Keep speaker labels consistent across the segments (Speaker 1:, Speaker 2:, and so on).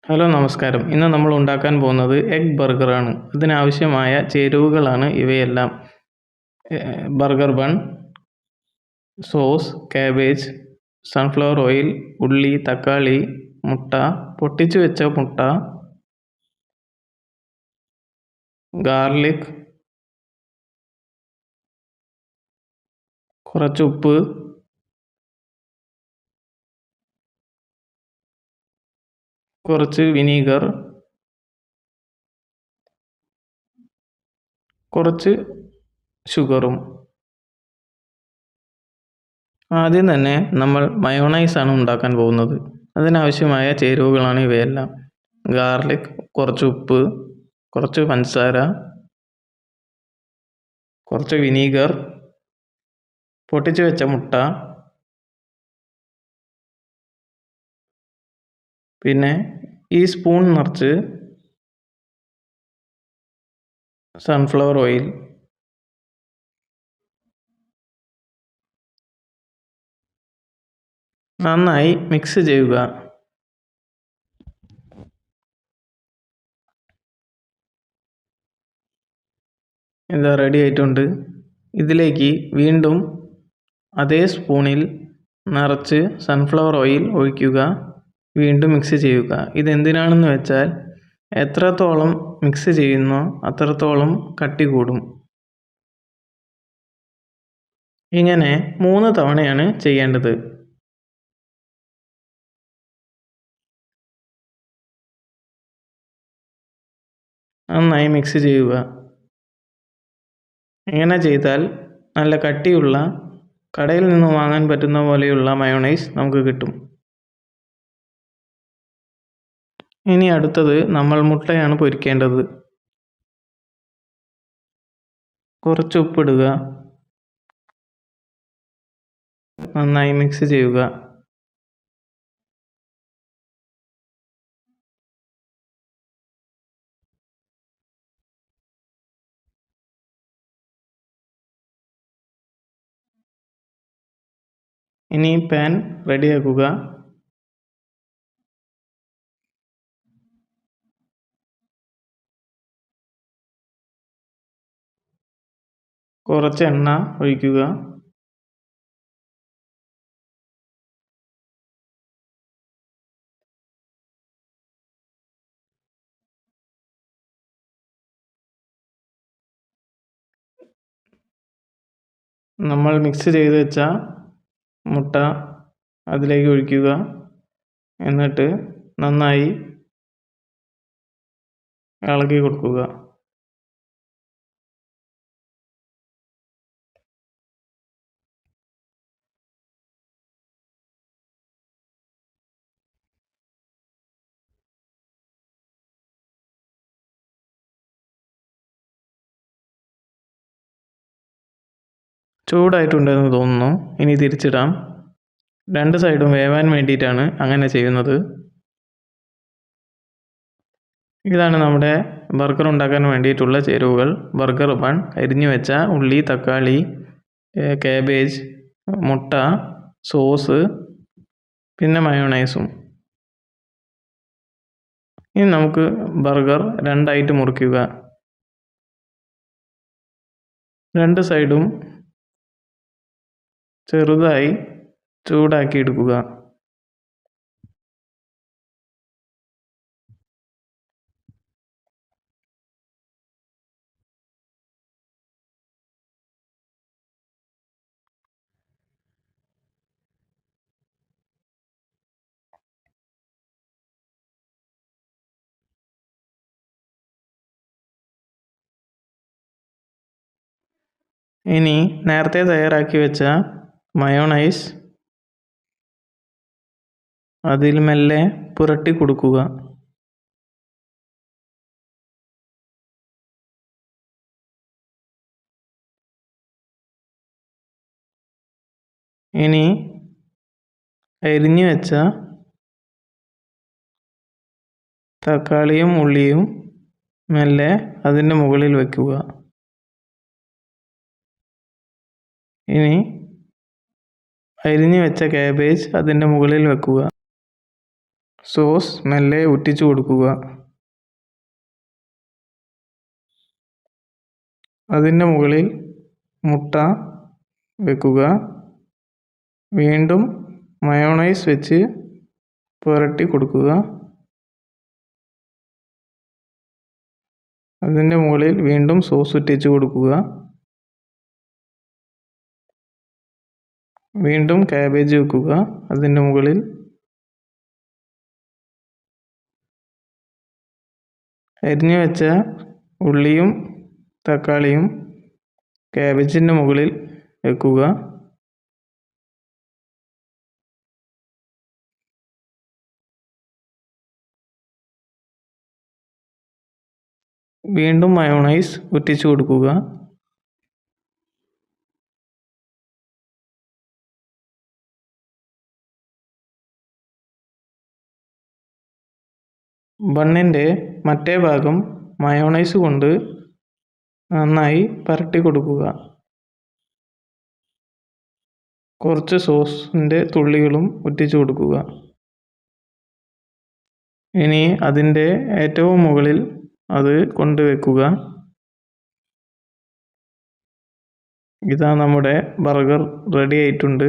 Speaker 1: Hello നമസ്കാരം. ഇന്ന് നമ്മൾ ഉണ്ടാക്കാൻ പോകുന്നത് എഗ് ബർഗറാണ്. അതിനാവശ്യമായ ചേരുവകളാണ് ഇവയെല്ലാം. Burger bun, sauce, cabbage, sunflower oil, ഉള്ളി, തക്കാളി, മുട്ട, പൊട്ടിച്ചു വെച്ച മുട്ട, ഗാർലിക്, കുറച്ച് ഉപ്പ്, കുറച്ച് വിനീഗർ, കുറച്ച് ഷുഗറും. ആദ്യം തന്നെ നമ്മൾ മയോണൈസാണ് ഉണ്ടാക്കാൻ പോകുന്നത്. അതിനാവശ്യമായ ചേരുവകളാണ് ഇവയെല്ലാം. ഗാർലിക്, കുറച്ച് ഉപ്പ്, കുറച്ച് പഞ്ചസാര, കുറച്ച് വിനീഗർ, പൊട്ടിച്ചു വെച്ച മുട്ട, പിന്നെ ഈ സ്പൂൺ നിറച്ച് സൺഫ്ലവർ ഓയിൽ. നന്നായി മിക്സ് ചെയ്യുക. ഇതാ റെഡി ആയിട്ടുണ്ട്. ഇതിലേക്ക് വീണ്ടും അതേ സ്പൂണിൽ നിറച്ച് സൺഫ്ലവർ ഓയിൽ ഒഴിക്കുക. വീണ്ടും മിക്സ് ചെയ്യുക. ഇതെന്തിനാണെന്ന് വെച്ചാൽ എത്രത്തോളം മിക്സ് ചെയ്യുന്നോ അത്രത്തോളം കട്ടി കൂടും. ഇങ്ങനെ 3 തവണയാണ് ചെയ്യേണ്ടത്. നന്നായി മിക്സ് ചെയ്യുക. ഇങ്ങനെ ചെയ്താൽ നല്ല കട്ടിയുള്ള, കടയിൽ നിന്ന് വാങ്ങാൻ പറ്റുന്ന പോലെയുള്ള മയോണൈസ് നമുക്ക് കിട്ടും. ഇനി അടുത്തത് നമ്മൾ മുട്ടയാണ് പൊരിക്കേണ്ടത്. കുറച്ച് ഉപ്പിടുക. നന്നായി മിക്സ് ചെയ്യുക. ഇനി പാൻ റെഡിയാക്കുക. കുറച്ച് എണ്ണ ഒഴിക്കുക. നമ്മൾ മിക്സ് ചെയ്ത് വെച്ച മുട്ട അതിലേക്ക് ഒഴിക്കുക. എന്നിട്ട് നന്നായി ഇളക്കി കൊടുക്കുക. ചൂടായിട്ടുണ്ടെന്ന് തോന്നുന്നു. ഇനി തിരിച്ചിടാം. 2 സൈഡും വേവാൻ വേണ്ടിയിട്ടാണ് അങ്ങനെ ചെയ്യുന്നത്. ഇതാണ് നമ്മുടെ ബർഗർ ഉണ്ടാക്കാൻ വേണ്ടിയിട്ടുള്ള ചേരുവകൾ. ബർഗർ ബൺ, അരിഞ്ഞു വെച്ച ഉള്ളി, തക്കാളി, കാബേജ്, മുട്ട, സോസ്, പിന്നെ മയോണൈസും. ഇനി നമുക്ക് ബർഗർ 2ആയിട്ട് മുറിക്കുക. 2 സൈഡും ചെറുതായി ചൂടാക്കി എടുക്കുക. ഇനി നേരത്തെ തയ്യാറാക്കി വെച്ച മയോണൈസ് അതിൽ മെല്ലെ പുരട്ടി കൊടുക്കുക. ഇനി അരിഞ്ഞു വെച്ച തക്കാളിയും ഉള്ളിയും മെല്ലെ അതിൻ്റെ മുകളിൽ വയ്ക്കുക. ഇനി അരിഞ്ഞു വെച്ച കാബേജ് അതിൻ്റെ മുകളിൽ വെക്കുക. സോസ് മെല്ലെ ഉറ്റിച്ചു കൊടുക്കുക. അതിൻ്റെ മുകളിൽ മുട്ട വെക്കുക. വീണ്ടും മയോണൈസ് വെച്ച് പുരട്ടി കൊടുക്കുക. അതിൻ്റെ മുകളിൽ വീണ്ടും സോസ് ഉറ്റിച്ചു കൊടുക്കുക. വീണ്ടും കാബേജ് വെക്കുക. അതിൻ്റെ മുകളിൽ അരിഞ്ഞു വെച്ച ഉള്ളിയും തക്കാളിയും കാബേജിൻ്റെ മുകളിൽ വെക്കുക. വീണ്ടും മയോണൈസ് ഉറ്റിച്ചു കൊടുക്കുക. ബണ്ണിൻ്റെ മറ്റേ ഭാഗം മയോണൈസ് കൊണ്ട് നന്നായി പരട്ടി കൊടുക്കുക. കുറച്ച് സോസിൻ്റെ തുള്ളികളും ഉറ്റിച്ചു കൊടുക്കുക. ഇനി അതിൻ്റെ ഏറ്റവും മുകളിൽ അത് കൊണ്ടുവെക്കുക. ഇതാ നമ്മുടെ ബർഗർ റെഡി ആയിട്ടുണ്ട്.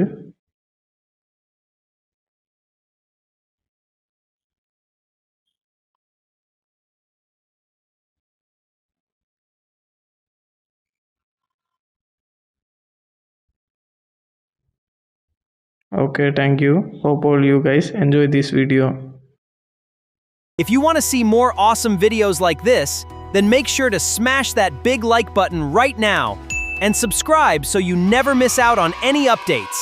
Speaker 1: Okay, thank you. Hope all you guys enjoy this video.
Speaker 2: If you want to see more awesome videos like this, then make sure to smash that big like button right now and subscribe so you never miss out on any updates.